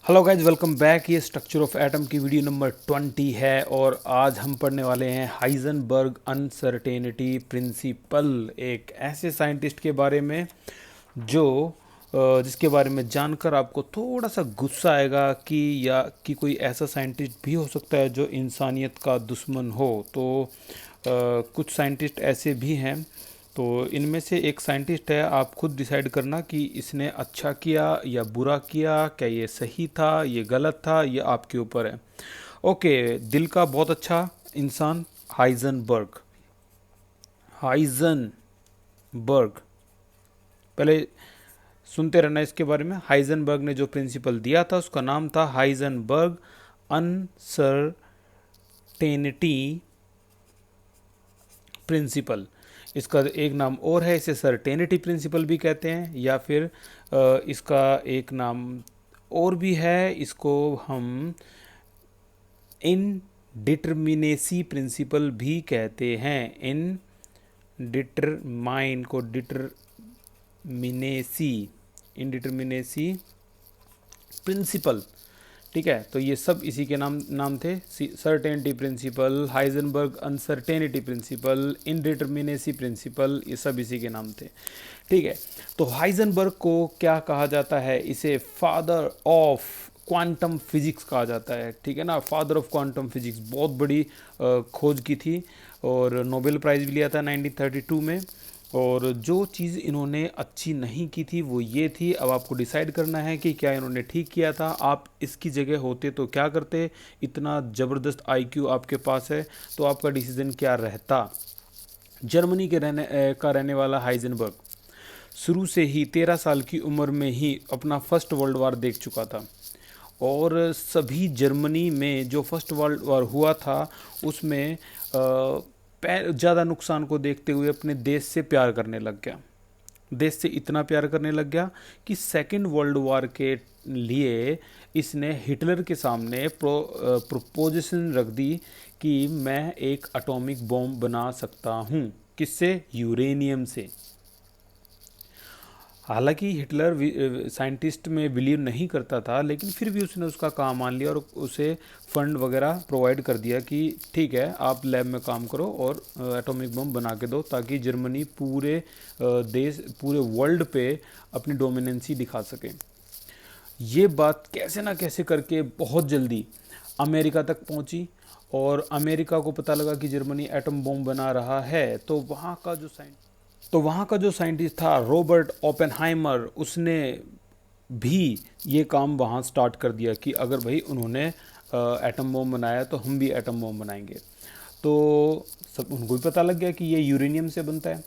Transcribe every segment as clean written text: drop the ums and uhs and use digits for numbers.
Hello guys, welcome back. ये structure of atom की video number 20 है और आज हम पढ़ने वाले हैं हाइजेनबर्ग अनसर्टेनिटी प्रिंसिपल, एक ऐसे साइंटिस्ट के बारे में जो जिसके बारे में जानकर आपको थोड़ा सा गुस्सा आएगा कि कोई ऐसा साइंटिस्ट भी हो सकता है जो इंसानियत का दुश्मन हो। तो कुछ साइंटिस्ट ऐसे भी हैं। तो इनमें से एक साइंटिस्ट है, आप खुद डिसाइड करना कि इसने अच्छा किया या बुरा किया, क्या ये सही था, ये गलत था, ये आपके ऊपर है। ओके, दिल का बहुत अच्छा इंसान हाइजनबर्ग। हाइजनबर्ग, पहले सुनते रहना इसके बारे में। हाइजनबर्ग ने जो प्रिंसिपल दिया था उसका नाम था हाइजनबर्ग अनसर्टेनिटी प्रिंसिपल। इसका एक नाम और है, इसे सर्टेनिटी प्रिंसिपल भी कहते हैं, या फिर इसका एक नाम और भी है, इसको हम इनडिटरमिनेसी प्रिंसिपल भी कहते हैं। इन डिटरमाइन को डिटरमिनेसी, इनडिटरमिनेसी प्रिंसिपल। ठीक है, तो ये सब इसी के नाम नाम थे। Certainty principle, Heisenberg uncertainty principle, indeterminacy principle, ये सब इसी के नाम थे। ठीक है, तो हाइजेनबर्ग को क्या कहा जाता है? इसे फादर ऑफ क्वांटम फिजिक्स कहा जाता है। ठीक है ना, फादर ऑफ क्वांटम फिजिक्स, बहुत बड़ी खोज की थी और नोबेल प्राइज़ भी लिया था 1932 में। और जो चीज़ इन्होंने अच्छी नहीं की थी वो ये थी। अब आपको डिसाइड करना है कि क्या इन्होंने ठीक किया था। आप इसकी जगह होते तो क्या करते? इतना ज़बरदस्त आईक्यू आपके पास है तो आपका डिसीजन क्या रहता? जर्मनी के रहने वाला हाइजेनबर्ग शुरू से ही 13 साल की उम्र में ही अपना फर्स्ट वर्ल्ड वार देख चुका था। और सभी जर्मनी में जो फर्स्ट वर्ल्ड वॉर हुआ था उसमें ज़्यादा नुकसान को देखते हुए अपने देश से प्यार करने लग गया। देश से इतना प्यार करने लग गया कि सेकेंड वर्ल्ड वॉर के लिए इसने हिटलर के सामने प्रोपोजिशन रख दी कि मैं एक एटॉमिक बॉम्ब बना सकता हूँ। किससे? यूरेनियम से। हालांकि हिटलर साइंटिस्ट में बिलीव नहीं करता था, लेकिन फिर भी उसने उसका काम मान लिया और उसे फंड वगैरह प्रोवाइड कर दिया कि ठीक है, आप लैब में काम करो और एटॉमिक बम बना के दो, ताकि जर्मनी पूरे देश, पूरे वर्ल्ड पे अपनी डोमिनेंसी दिखा सके। ये बात कैसे ना कैसे करके बहुत जल्दी अमेरिका तक पहुंची और अमेरिका को पता लगा कि जर्मनी एटम बम बना रहा है। तो वहाँ का जो साइंटिस्ट था रॉबर्ट ओपेनहाइमर, उसने भी ये काम वहाँ स्टार्ट कर दिया कि अगर भाई उन्होंने एटम बम बनाया तो हम भी एटम बम बनाएंगे। तो सब उनको भी पता लग गया कि ये यूरेनियम से बनता है,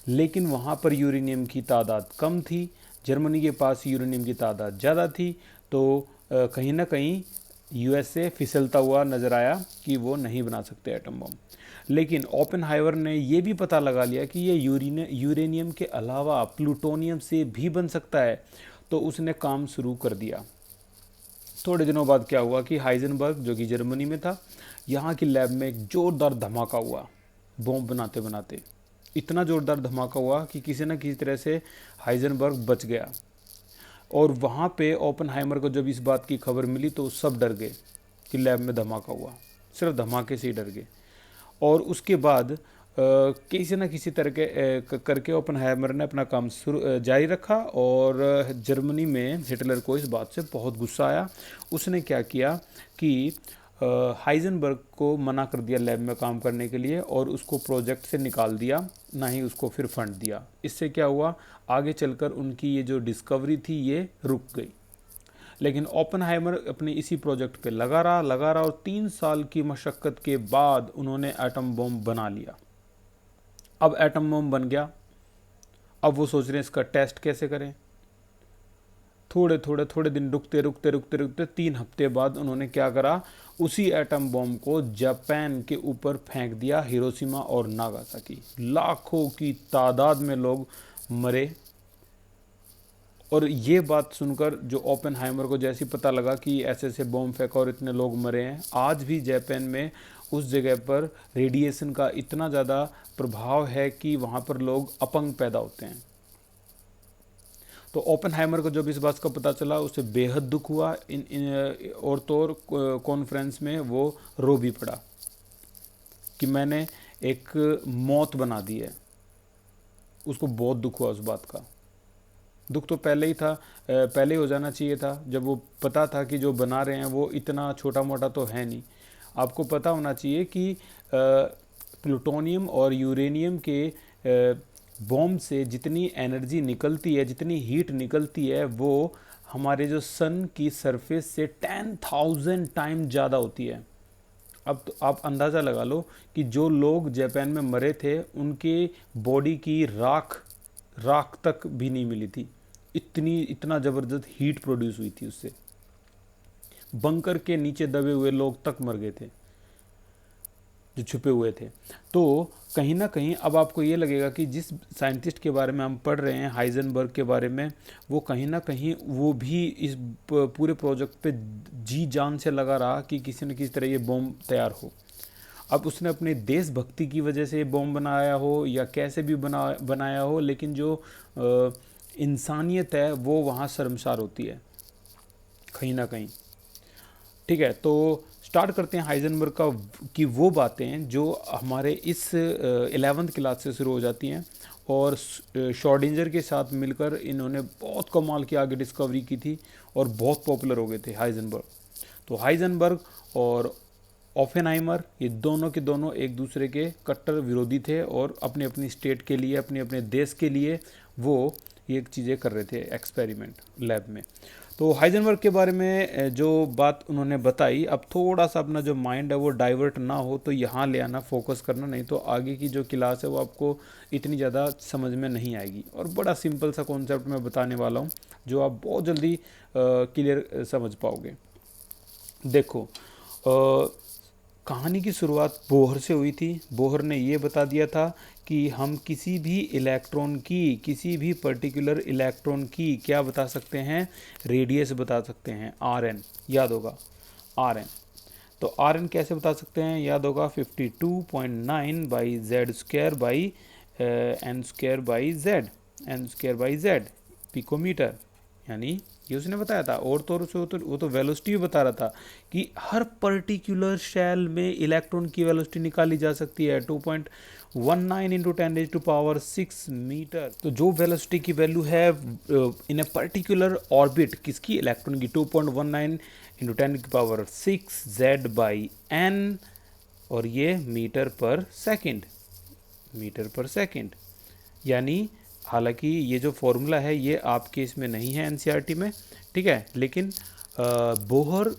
लेकिन वहाँ पर यूरेनियम की तादाद कम थी, जर्मनी के पास यूरेनियम की तादाद ज़्यादा थी। तो कहीं ना कहीं यूएसए फिसलता हुआ नज़र आया कि वो नहीं बना सकते एटम बम। लेकिन ओपेनहाइमर ने ये भी पता लगा लिया कि ये यूरेनियम के अलावा प्लूटोनियम से भी बन सकता है, तो उसने काम शुरू कर दिया। थोड़े दिनों बाद क्या हुआ कि हाइजेनबर्ग, जो कि जर्मनी में था, यहाँ की लैब में एक ज़ोरदार धमाका हुआ। बॉम्ब बनाते बनाते इतना ज़ोरदार धमाका हुआ कि किसी न किसी तरह से हाइजेनबर्ग बच गया। और वहाँ पे ओपेनहाइमर को जब इस बात की खबर मिली तो सब डर गए कि लैब में धमाका हुआ, सिर्फ धमाके से ही डर गए। और उसके बाद किसी न किसी तरह के करके ओपेनहाइमर ने अपना काम जारी रखा और जर्मनी में हिटलर को इस बात से बहुत गुस्सा आया। उसने क्या किया कि हाइजेनबर्ग को मना कर दिया लैब में काम करने के लिए और उसको प्रोजेक्ट से निकाल दिया, ना ही उसको फिर फंड दिया। इससे क्या हुआ, आगे चलकर उनकी ये जो डिस्कवरी थी ये रुक गई। लेकिन ओपेनहाइमर अपने इसी प्रोजेक्ट पे लगा रहा और 3 साल की मशक्क़त के बाद उन्होंने एटम बम बना लिया। अब एटम बम बन गया, अब वो सोच रहे हैं इसका टेस्ट कैसे करें। थोड़े दिन रुकते 3 हफ्ते बाद उन्होंने क्या करा, उसी एटम बम को जापान के ऊपर फेंक दिया, हिरोशिमा और नागासाकी। लाखों की तादाद में लोग मरे। और ये बात सुनकर जो ओपेनहाइमर को जैसे पता लगा कि ऐसे ऐसे बॉम्ब फेंका और इतने लोग मरे हैं, आज भी जापान में उस जगह पर रेडिएशन का इतना ज़्यादा प्रभाव है कि वहाँ पर लोग अपंग पैदा होते हैं। तो ओपेनहाइमर को जब इस बात का पता चला उसे बेहद दुख हुआ। और तो और कॉन्फ्रेंस में वो रो भी पड़ा कि मैंने एक मौत बना दी है। उसको बहुत दुख हुआ उस बात का। दुख तो पहले ही था, पहले ही हो जाना चाहिए था जब वो पता था कि जो बना रहे हैं वो इतना छोटा मोटा तो है नहीं। आपको पता होना चाहिए कि प्लूटोनियम और यूरेनियम के बॉम्ब से जितनी एनर्जी निकलती है, जितनी हीट निकलती है, वो हमारे जो सन की सरफेस से 10,000 टाइम ज़्यादा होती है। अब तो आप अंदाज़ा लगा लो कि जो लोग जापान में मरे थे उनके बॉडी की राख तक भी नहीं मिली थी। इतना ज़बरदस्त हीट प्रोड्यूस हुई थी उससे। बंकर के नीचे दबे हुए लोग तक मर गए थे जो छुपे हुए थे। तो कहीं ना कहीं अब आपको ये लगेगा कि जिस साइंटिस्ट के बारे में हम पढ़ रहे हैं, हाइजेनबर्ग के बारे में, वो कहीं ना कहीं वो भी इस पूरे प्रोजेक्ट पे जी जान से लगा रहा कि किसी न किसी तरह ये बॉम्ब तैयार हो। अब उसने अपने देशभक्ति की वजह से बॉम्ब बनाया हो या कैसे भी बनाया हो, लेकिन जो इंसानियत है वो वहाँ शर्मसार होती है कहीं ना कहीं। ठीक है, तो स्टार्ट करते हैं हाइजेनबर्ग का कि वो बातें जो हमारे इस 11th क्लास से शुरू हो जाती हैं। और श्रोडिंगर के साथ मिलकर इन्होंने बहुत कमाल की आगे डिस्कवरी की थी और बहुत पॉपुलर हो गए थे हाइजेनबर्ग। तो हाइजेनबर्ग और ओपेनहाइमर ये दोनों के दोनों एक दूसरे के कट्टर विरोधी थे और अपनी अपनी स्टेट के लिए, अपने अपने देश के लिए वो ये चीज़ें कर रहे थे एक्सपेरिमेंट लैब में। तो हाइजेनबर्ग के बारे में जो बात उन्होंने बताई, अब थोड़ा सा अपना जो माइंड है वो डाइवर्ट ना हो तो यहाँ ले आना, फोकस करना, नहीं तो आगे की जो क्लास है वो आपको इतनी ज़्यादा समझ में नहीं आएगी। और बड़ा सिंपल सा कॉन्सेप्ट मैं बताने वाला हूँ जो आप बहुत जल्दी क्लियर समझ पाओगे। देखो, कहानी की शुरुआत बोहर से हुई थी। बोहर ने ये बता दिया था कि हम किसी भी इलेक्ट्रॉन की, किसी भी पर्टिकुलर इलेक्ट्रॉन की क्या बता सकते हैं, रेडियस बता सकते हैं, Rn। याद होगा Rn। तो Rn कैसे बता सकते हैं, याद होगा 52.9 by Z square by N square by Z picometre, यानी ये उसने बताया था। और तो वो तो वेलोसिटी भी बता रहा था कि हर पर्टिकुलर शेल में इलेक्ट्रॉन की वेलोसिटी निकाली जा सकती है 2.19 इंटू 10⁶ मीटर। तो जो वेलोसिटी की वैल्यू है इन ए पर्टिकुलर ऑर्बिट किसकी, इलेक्ट्रॉन की, 2.19 इंटू 10⁶ जेड बाई एन, और ये मीटर पर सेकेंड। यानी हालांकि ये जो फॉर्मूला है ये आपके इसमें नहीं है एनसीईआरटी में, ठीक है, लेकिन बोहर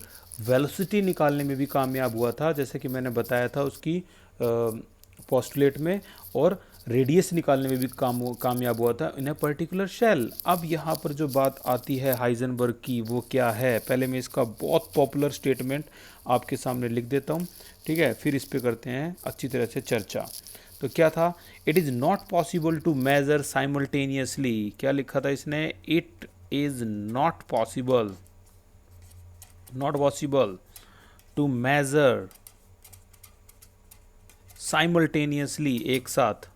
वेलोसिटी निकालने में भी कामयाब हुआ था, जैसे कि मैंने बताया था उसकी पोस्टुलेट में, और रेडियस निकालने में भी कामयाब हुआ था इन ए पर्टिकुलर शेल। अब यहाँ पर जो बात आती है हाइजेनबर्ग की वो क्या है, पहले मैं इसका बहुत पॉपुलर स्टेटमेंट आपके सामने लिख देता हूँ, ठीक है, फिर इस पर करते हैं अच्छी तरह से चर्चा। तो क्या था, it is not possible to measure simultaneously. क्या लिखा था इसने, it is not possible to measure simultaneously, एक साथ,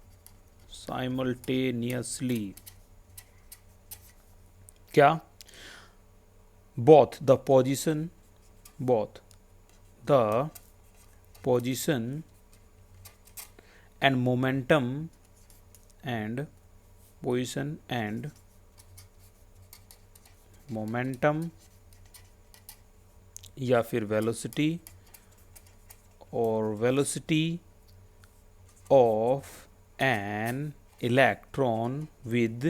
साइमल्टेनियसली, क्या, both the position and momentum and या फिर velocity और velocity of an electron with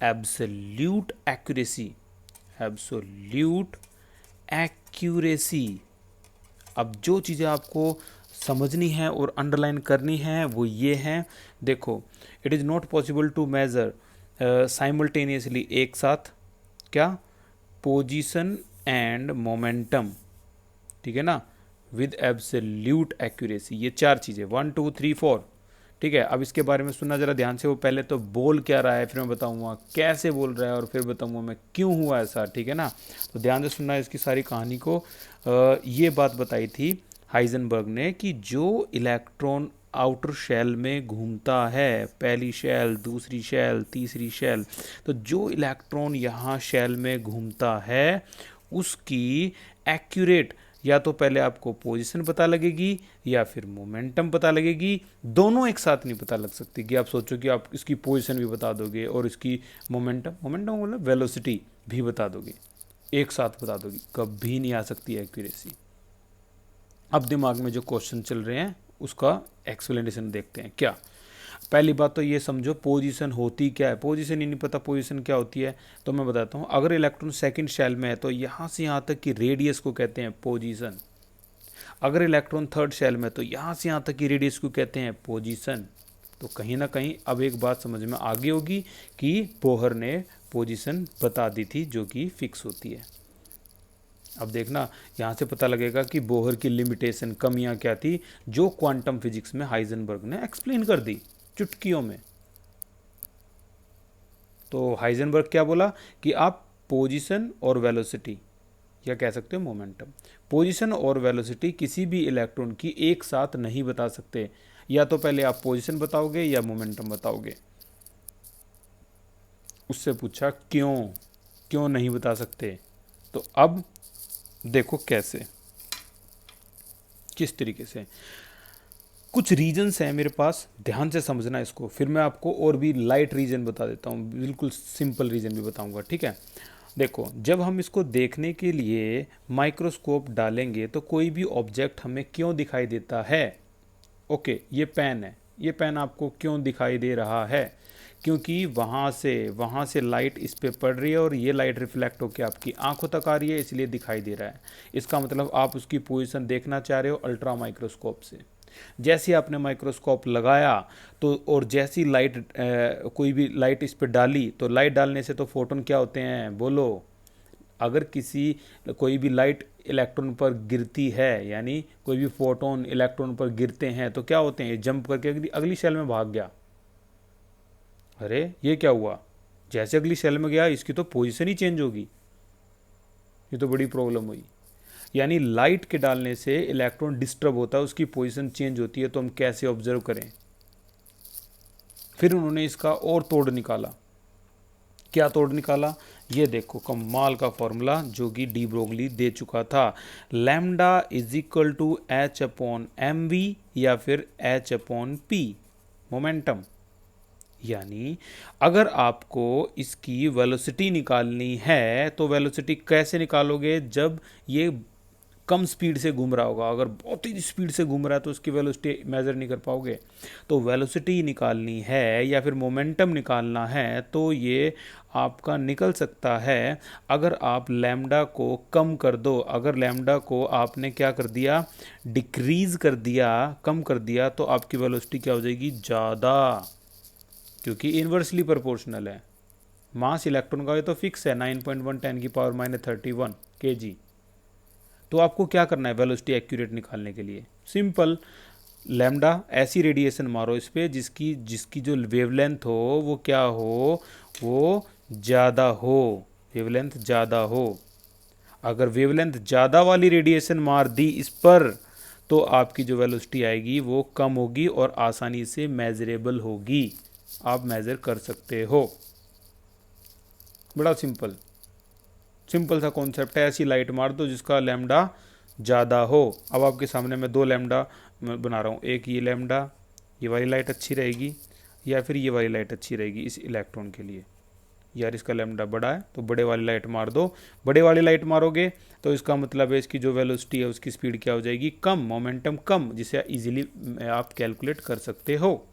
absolute accuracy। अब जो चीज़ें आपको समझनी है और अंडरलाइन करनी है वो ये हैं। देखो, it is not possible to measure simultaneously, एक साथ, क्या, पोजीशन एंड मोमेंटम, ठीक है ना, विद एब्सोल्यूट एक्यूरेसी। ये चार चीज़ें, 1 2 3 4, ठीक है। अब इसके बारे में सुनना ज़रा ध्यान से, वो पहले तो बोल क्या रहा है, फिर मैं बताऊंगा कैसे बोल रहा है, और फिर बताऊंगा मैं क्यों हुआ ऐसा, ठीक है ना। तो ध्यान से सुनना इसकी सारी कहानी को। ये बात बताई थी हाइजेनबर्ग ने कि जो इलेक्ट्रॉन आउटर शेल में घूमता है, पहली शेल, दूसरी शेल, तीसरी शेल। तो जो इलेक्ट्रॉन यहाँ शेल में घूमता है उसकी एक्यूरेट या तो पहले आपको पोजीशन पता लगेगी या फिर मोमेंटम पता लगेगी। दोनों एक साथ नहीं पता लग सकती कि आप सोचो कि आप इसकी पोजीशन भी बता दोगे और इसकी मोमेंटम मोमेंटम मतलब वेलोसिटी भी बता दोगे, एक साथ बता दोगे, कभी नहीं आ सकती एक्यूरेसी। अब दिमाग में जो क्वेश्चन चल रहे हैं उसका एक्सप्लेनेशन देखते हैं। क्या पहली बात तो ये समझो पोजीशन होती क्या है, पोजीशन ही नहीं पता पोजीशन क्या होती है। तो मैं बताता हूँ, अगर इलेक्ट्रॉन सेकंड शेल में है तो यहाँ से यहाँ तक की रेडियस को कहते हैं पोजीशन। अगर इलेक्ट्रॉन थर्ड शेल में तो यहाँ से यहाँ तक की रेडियस को कहते हैं पोजीशन। तो कहीं ना कहीं अब एक बात समझ में आ गई होगी कि बोहर ने पोजीशन बता दी थी जो कि फिक्स होती है। अब देखना यहाँ से पता लगेगा कि बोहर की लिमिटेशन, कमियां क्या थी जो क्वांटम फिजिक्स में हाइजेनबर्ग ने एक्सप्लेन कर दी चुटकियों में। तो हाइजेनबर्ग क्या बोला कि आप पोजीशन और वेलोसिटी या कह सकते हो मोमेंटम, पोजीशन और वेलोसिटी किसी भी इलेक्ट्रॉन की एक साथ नहीं बता सकते। या तो पहले आप पोजीशन बताओगे या मोमेंटम बताओगे। उससे पूछा क्यों, क्यों नहीं बता सकते। तो अब देखो कैसे, किस तरीके से। कुछ रीजन्स हैं मेरे पास, ध्यान से समझना इसको, फिर मैं आपको और भी लाइट रीजन बता देता हूँ, बिल्कुल सिंपल रीजन भी बताऊँगा, ठीक है। देखो, जब हम इसको देखने के लिए माइक्रोस्कोप डालेंगे तो कोई भी ऑब्जेक्ट हमें क्यों दिखाई देता है। ओके, ये पेन है, ये पेन आपको क्यों दिखाई दे रहा है, क्योंकि वहाँ से लाइट इस पे पड़ रही है और ये लाइट रिफ्लेक्ट होकर आपकी आंखों तक आ रही है, इसलिए दिखाई दे रहा है। इसका मतलब आप उसकी पोजीशन देखना चाह रहे हो अल्ट्रा माइक्रोस्कोप से। जैसे आपने माइक्रोस्कोप लगाया तो और जैसी लाइट कोई भी लाइट इस पर डाली तो लाइट डालने से तो फोटोन क्या होते हैं बोलो। अगर कोई भी लाइट इलेक्ट्रॉन पर गिरती है, यानी कोई भी फोटोन इलेक्ट्रॉन पर गिरते हैं तो क्या होते हैं, जंप करके अगली शेल में भाग गया। अरे ये क्या हुआ, जैसे अगली शेल में गया इसकी तो पोजीशन ही चेंज होगी, ये तो बड़ी प्रॉब्लम हुई। यानी लाइट के डालने से इलेक्ट्रॉन डिस्टर्ब होता है, उसकी पोजीशन चेंज होती है। तो हम कैसे ऑब्जर्व करें। फिर उन्होंने इसका और तोड़ निकाला। क्या तोड़ निकाला, ये देखो कमाल का फॉर्मूला जो कि डी ब्रोगली दे चुका था। Lambda is equal to H upon M V या फिर एच अपॉन पी मोमेंटम। यानी अगर आपको इसकी वेलोसिटी निकालनी है तो वेलोसिटी कैसे निकालोगे, जब ये कम स्पीड से घूम रहा होगा। अगर बहुत ही स्पीड से घूम रहा है तो उसकी वेलोसिटी मेज़र नहीं कर पाओगे। तो वेलोसिटी निकालनी है या फिर मोमेंटम निकालना है तो ये आपका निकल सकता है अगर आप लैम्डा को कम कर दो। अगर लैम्डा को आपने क्या कर दिया, डिक्रीज कर दिया, कम कर दिया, तो आपकी वेलोसिटी क्या हो जाएगी, ज़्यादा, क्योंकि इन्वर्सली प्रोपोर्शनल है। मास इलेक्ट्रॉन का ये तो फिक्स है 9.1 10⁻31 kg। तो आपको क्या करना है वेलोसिटी एक्यूरेट निकालने के लिए, सिंपल, लैम्डा ऐसी रेडिएशन मारो इस पर जिसकी जो वेवलेंथ हो वो क्या हो, वो ज़्यादा हो, वेवलेंथ ज़्यादा हो। अगर वेवलेंथ ज़्यादा वाली रेडिएशन मार दी इस पर तो आपकी जो वेलोसिटी आएगी वो कम होगी और आसानी से मेजरेबल होगी, आप मेज़र कर सकते हो। बड़ा सिंपल सा कॉन्सेप्ट है। ऐसी लाइट मार दो जिसका लैम्डा ज़्यादा हो। अब आपके सामने मैं दो लैम्डा बना रहा हूँ, एक ये लैम्डा, ये वाली लाइट अच्छी रहेगी या फिर ये वाली लाइट अच्छी रहेगी इस इलेक्ट्रॉन के लिए। यार इसका लैम्डा बड़ा है तो बड़े वाली लाइट मार दो। बड़े वाली लाइट मारोगे तो इसका मतलब है इसकी जो वेलोसिटी है उसकी स्पीड क्या हो जाएगी, कम, मोमेंटम कम, जिसे इजीली आप कैलकुलेट कर सकते हो।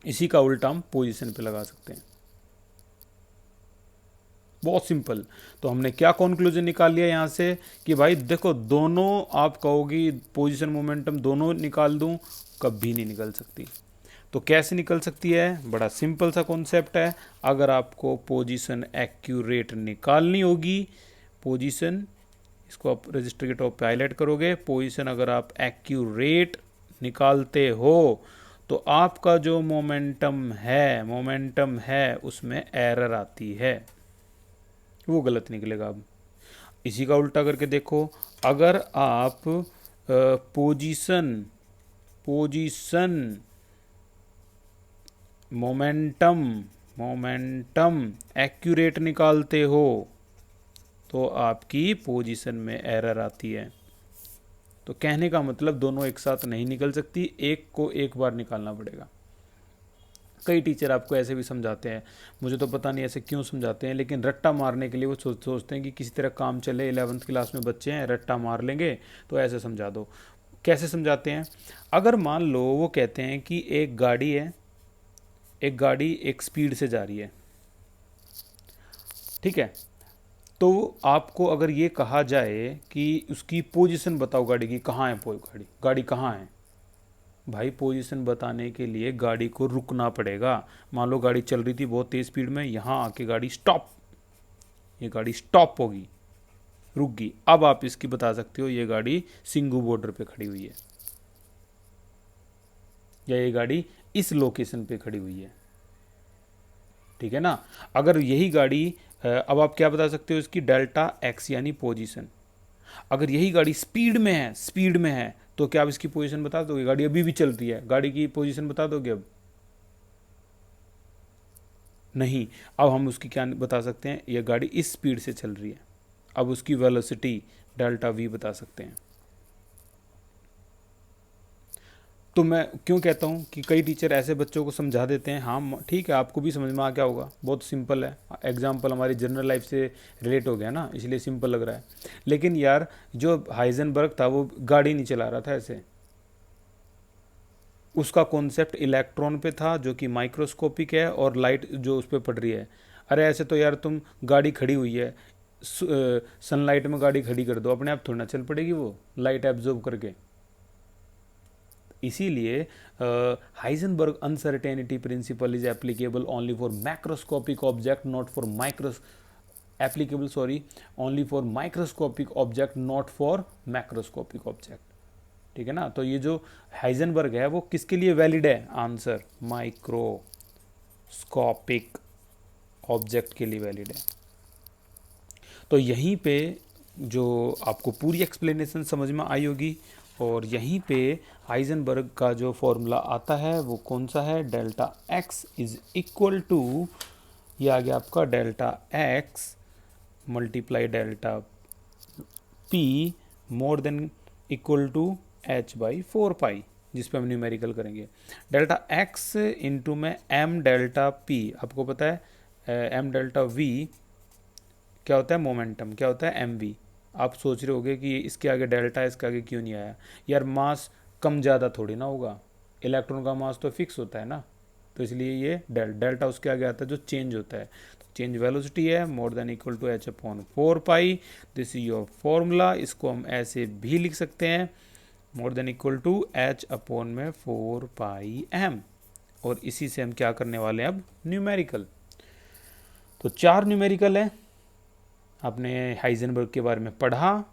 इसी का उल्टा हम पोजीशन पे लगा सकते हैं, बहुत सिंपल। तो हमने क्या कंक्लूजन निकाल लिया यहाँ से कि भाई देखो, दोनों आप कहोगी पोजीशन मोमेंटम दोनों निकाल दूं, कभी नहीं निकल सकती। तो कैसे निकल सकती है, बड़ा सिंपल सा कॉन्सेप्ट है। अगर आपको पोजीशन एक्यूरेट निकालनी होगी, पोजीशन, इसको आप रजिस्टर के टॉप पे हाईलाइट करोगे, पोजीशन अगर आप एक्यूरेट निकालते हो तो आपका जो मोमेंटम है उसमें एरर आती है, वो गलत निकलेगा। अब इसी का उल्टा करके देखो, अगर आप पोजीशन, मोमेंटम, मोमेंटम एक्यूरेट निकालते हो तो आपकी पोजीशन में एरर आती है। तो कहने का मतलब दोनों एक साथ नहीं निकल सकती, एक को एक बार निकालना पड़ेगा। कई टीचर आपको ऐसे भी समझाते हैं, मुझे तो पता नहीं ऐसे क्यों समझाते हैं, लेकिन रट्टा मारने के लिए वो सोचते हैं कि किसी तरह काम चले, 11th क्लास में बच्चे हैं, रट्टा मार लेंगे, तो ऐसे समझा दो। कैसे समझाते हैं? अगर मान लो वो कहते हैं कि एक गाड़ी है, एक गाड़ी एक स्पीड से जा रही है, ठीक है, तो आपको अगर ये कहा जाए कि उसकी पोजीशन बताओ गाड़ी की, कहाँ है गाड़ी कहाँ है, भाई पोजीशन बताने के लिए गाड़ी को रुकना पड़ेगा। मान लो गाड़ी चल रही थी बहुत तेज़ स्पीड में, यहाँ आके गाड़ी स्टॉप, ये गाड़ी स्टॉप होगी, रुक गई। अब आप इसकी बता सकते हो ये गाड़ी सिंगू बॉर्डर पे खड़ी हुई है, या ये गाड़ी इस लोकेशन पे खड़ी हुई है, ठीक है ना। अगर यही गाड़ी अब आप क्या बता सकते हो इसकी, डेल्टा एक्स यानी पोजीशन। अगर यही गाड़ी स्पीड में है तो क्या आप इसकी पोजीशन बता दोगे? गाड़ी अभी भी चल रही है, गाड़ी की पोजीशन बता दोगे? अब नहीं। अब हम उसकी क्या बता सकते हैं, यह गाड़ी इस स्पीड से चल रही है, अब उसकी वेलोसिटी डेल्टा वी बता सकते हैं। तो मैं क्यों कहता हूँ कि कई टीचर ऐसे बच्चों को समझा देते हैं, हाँ ठीक है आपको भी समझ में आ गया होगा, बहुत सिंपल है, एग्जाम्पल हमारी जनरल लाइफ से रिलेट हो गया ना, इसलिए सिंपल लग रहा है। लेकिन यार जो हाइजेनबर्ग था वो गाड़ी नहीं चला रहा था ऐसे, उसका कॉन्सेप्ट इलेक्ट्रॉन पे था जो कि माइक्रोस्कोपिक है, और लाइट जो उस पर पड़ रही है। अरे ऐसे तो यार तुम गाड़ी खड़ी हुई है, सनलाइट में गाड़ी खड़ी कर दो, अपने आप थोड़ी ना चल पड़ेगी वो लाइट एब्जॉर्ब करके। इसीलिए Heisenberg uncertainty principle is applicable only for macroscopic object not for applicable only for microscopic object not for macroscopic object, ठीक है ना। तो ये जो हाइजेनबर्ग है वो किसके लिए वैलिड है? आंसर माइक्रोस्कोपिक ऑब्जेक्ट के लिए वैलिड है। तो यहीं पे जो आपको पूरी एक्सप्लेनेशन समझ में आई होगी, और यहीं पे हाइजेनबर्ग का जो फॉर्मूला आता है वो कौन सा है, delta X is equal to, ये आ गया आपका delta X multiply delta P more than equal to H by 4 pi, जिस पे हम न्यूमेरिकल करेंगे। डेल्टा एक्स इंटू में एम डेल्टा पी, आपको पता है एम डेल्टा वी क्या होता है, मोमेंटम क्या होता है, एम वी। आप सोच रहे होगे कि इसके आगे डेल्टा है, इसके आगे क्यों नहीं आया? यार मास कम ज़्यादा थोड़ी ना होगा, इलेक्ट्रॉन का मास तो फिक्स होता है ना, तो इसलिए ये डेल्टा उसके आगे आता है जो चेंज होता है। तो चेंज वेलोसिटी है more than equal to H upon 4 pi, this is your formula. इसको हम ऐसे भी लिख सकते हैं, more than equal to H upon में 4 पाई एम। और इसी से हम क्या करने वाले हैं अब, न्यूमेरिकल। तो 4 न्यूमेरिकल है, आपने हाइजेनबर्ग के बारे में पढ़ा।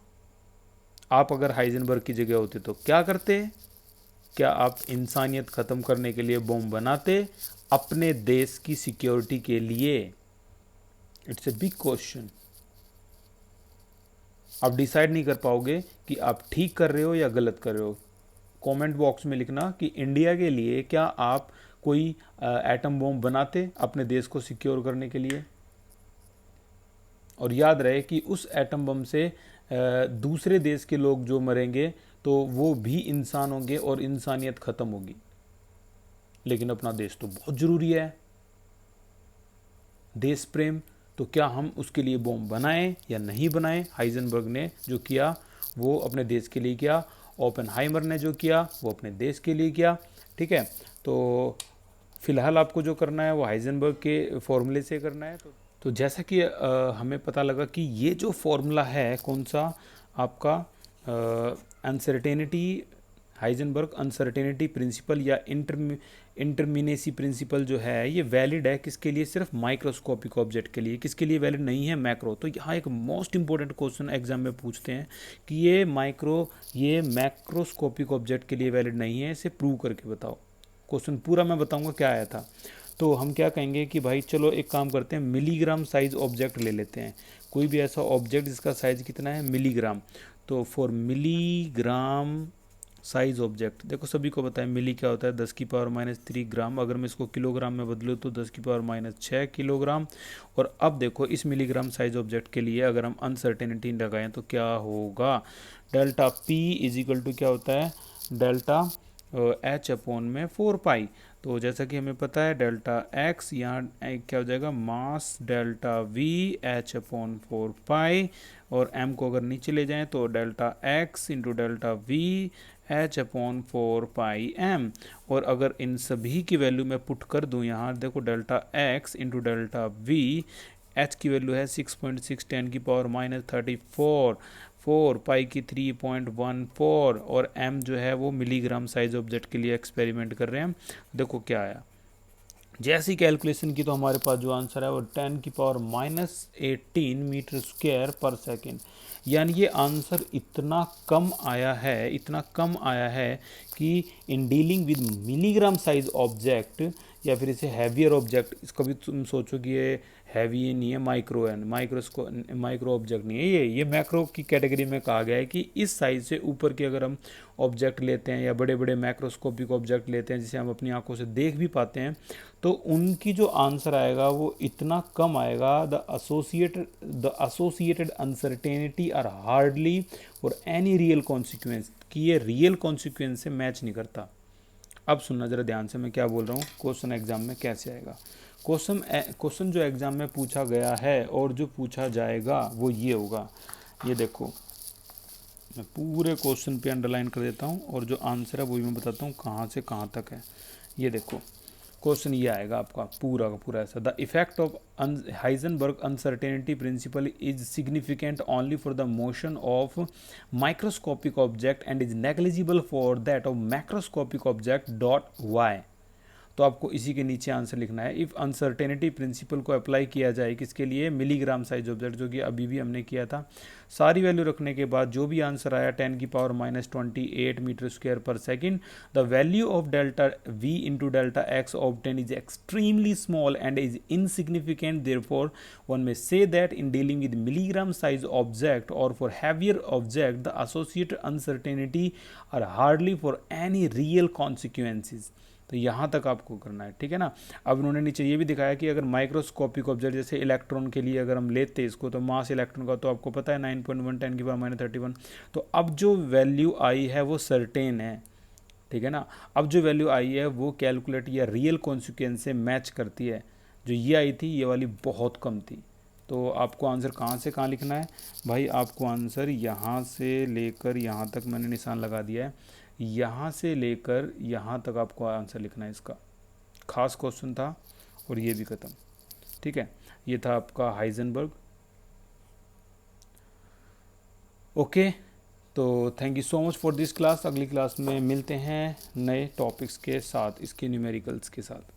आप अगर हाइजेनबर्ग की जगह होते तो क्या करते? क्या आप इंसानियत ख़त्म करने के लिए बॉम्ब बनाते अपने देश की सिक्योरिटी के लिए? It's a big question. आप डिसाइड नहीं कर पाओगे कि आप ठीक कर रहे हो या गलत कर रहे हो। कमेंट बॉक्स में लिखना कि इंडिया के लिए क्या आप कोई एटम बॉम्ब बनाते अपने देश को सिक्योर करने के लिए। और याद रहे कि उस एटम बम से दूसरे देश के लोग जो मरेंगे तो वो भी इंसान होंगे और इंसानियत ख़त्म होगी। लेकिन अपना देश तो बहुत ज़रूरी है, देश प्रेम, तो क्या हम उसके लिए बॉम्ब बनाएं या नहीं बनाएं? हाइजेनबर्ग ने जो किया वो अपने देश के लिए किया, ओपेनहाइमर ने जो किया वो अपने देश के लिए किया, ठीक है। तो फिलहाल आपको जो करना है वो हाइजेनबर्ग के फॉर्मूले से करना है। तो जैसा कि हमें पता लगा कि ये जो फॉर्मूला है कौन सा आपका, अनसर्टेनिटी, हाइजेनबर्ग अनसर्टेनिटी प्रिंसिपल या इंटरमिनेसी प्रिंसिपल जो है, ये वैलिड है किसके लिए? सिर्फ माइक्रोस्कोपिक ऑब्जेक्ट के लिए। किसके लिए वैलिड नहीं है? मैक्रो। तो यहाँ एक मोस्ट इंपॉर्टेंट क्वेश्चन एग्जाम में पूछते हैं कि ये मैक्रोस्कोपिक ऑब्जेक्ट के लिए वैलिड नहीं है, इसे प्रूव करके बताओ। क्वेश्चन पूरा मैं बताऊँगा क्या आया था। तो हम क्या कहेंगे कि भाई चलो एक काम करते हैं, मिलीग्राम साइज ऑब्जेक्ट ले लेते हैं, कोई भी ऐसा ऑब्जेक्ट जिसका साइज कितना है, मिलीग्राम। तो फॉर मिलीग्राम साइज ऑब्जेक्ट, देखो सभी को पता है मिली क्या होता है 10⁻³ ग्राम, अगर मैं इसको किलोग्राम में बदलूँ तो 10⁻6 किलोग्राम। और अब देखो इस मिलीग्राम साइज ऑब्जेक्ट के लिए अगर हम अनसर्टेनिटी लगाएं तो क्या होगा, delta P is equal to क्या होता है, डेल्टा एच अपॉन में 4 पाई। तो जैसा कि हमें पता है डेल्टा एक्स यहाँ क्या हो जाएगा, mass delta V H upon 4 पाई, और एम को अगर नीचे ले जाएं तो delta X into delta V H upon 4 पाई एम। और अगर इन सभी की वैल्यू मैं पुट कर दूं यहाँ, देखो delta X into delta we, H की वैल्यू है 6.6 10⁻34, 4 पाई की 3.14, और एम जो है वो मिलीग्राम साइज ऑब्जेक्ट के लिए एक्सपेरिमेंट कर रहे हैं हम। देखो क्या आया, जैसी कैलकुलेशन की तो हमारे पास जो आंसर है वो 10⁻18 मीटर स्क्वायर पर सेकेंड। यानी ये आंसर इतना कम आया है, इतना कम आया है कि इन dealing with milligram size object या फिर इसे हैवियर ऑब्जेक्ट, इसको भी तुम सोचो कि ये हैवी नहीं है, माइक्रो है, माइक्रो ऑब्जेक्ट नहीं है, ये मैक्रो की कैटेगरी में कहा गया है कि इस साइज से ऊपर के अगर हम ऑब्जेक्ट लेते हैं या बड़े बड़े मैक्रोस्कोपिक ऑब्जेक्ट लेते हैं जिसे हम अपनी आंखों से देख भी पाते हैं, तो उनकी जो आंसर आएगा वो इतना कम आएगा, the associated uncertainty are hardly for any real consequence, कि ये रियल कॉन्सिक्वेंस से मैच नहीं करता। अब सुनना जरा ध्यान से मैं क्या बोल रहा हूँ, क्वेश्चन एग्जाम में कैसे आएगा। क्वेश्चन जो एग्जाम में पूछा गया है और जो पूछा जाएगा वो ये होगा, ये देखो मैं पूरे क्वेश्चन पे अंडरलाइन कर देता हूँ और जो आंसर है वो भी मैं बताता हूँ कहाँ से कहाँ तक है। ये देखो क्वेश्चन ये आएगा आपका पूरा का पूरा ऐसा, the effect of Heisenberg uncertainty principle is significant only for the motion of microscopic object and is negligible for that of macroscopic object dot Y. तो आपको इसी के नीचे आंसर लिखना है। इफ़ अनसर्टेनिटी प्रिंसिपल को अप्लाई किया जाए किसके लिए, मिलीग्राम साइज ऑब्जेक्ट, जो कि अभी भी हमने किया था, सारी वैल्यू रखने के बाद जो भी आंसर आया 10⁻28 मीटर स्क्वायर पर second, the value of delta V into delta X obtain is extremely small and is insignificant, therefore one में से that in dealing with milligram size object और for heavier object the associated uncertainty are hardly for any real consequences. तो यहाँ तक आपको करना है, ठीक है ना। अब उन्होंने नीचे ये भी दिखाया कि अगर माइक्रोस्कोपिक ऑब्जेक्ट जैसे इलेक्ट्रॉन के लिए अगर हम लेते इसको, तो मास इलेक्ट्रॉन का तो आपको पता है 9.1 10⁻31। तो अब जो वैल्यू आई है वो सर्टेन है, ठीक है ना। अब जो वैल्यू आई है वो कैलकुलेट या रियल कॉन्सिक्वेंस से मैच करती है। जो ये आई थी ये वाली बहुत कम थी। तो आपको आंसर कहाँ से कहाँ लिखना है भाई, आपको आंसर यहाँ से लेकर यहाँ तक मैंने निशान लगा दिया है, यहाँ से लेकर यहाँ तक आपको आंसर लिखना है। इसका खास क्वेश्चन था और ये भी ख़त्म, ठीक है। ये था आपका हाइजेनबर्ग। ओके, तो thank you so much for this class. अगली क्लास में मिलते हैं नए टॉपिक्स के साथ, इसके न्यूमेरिकल्स के साथ।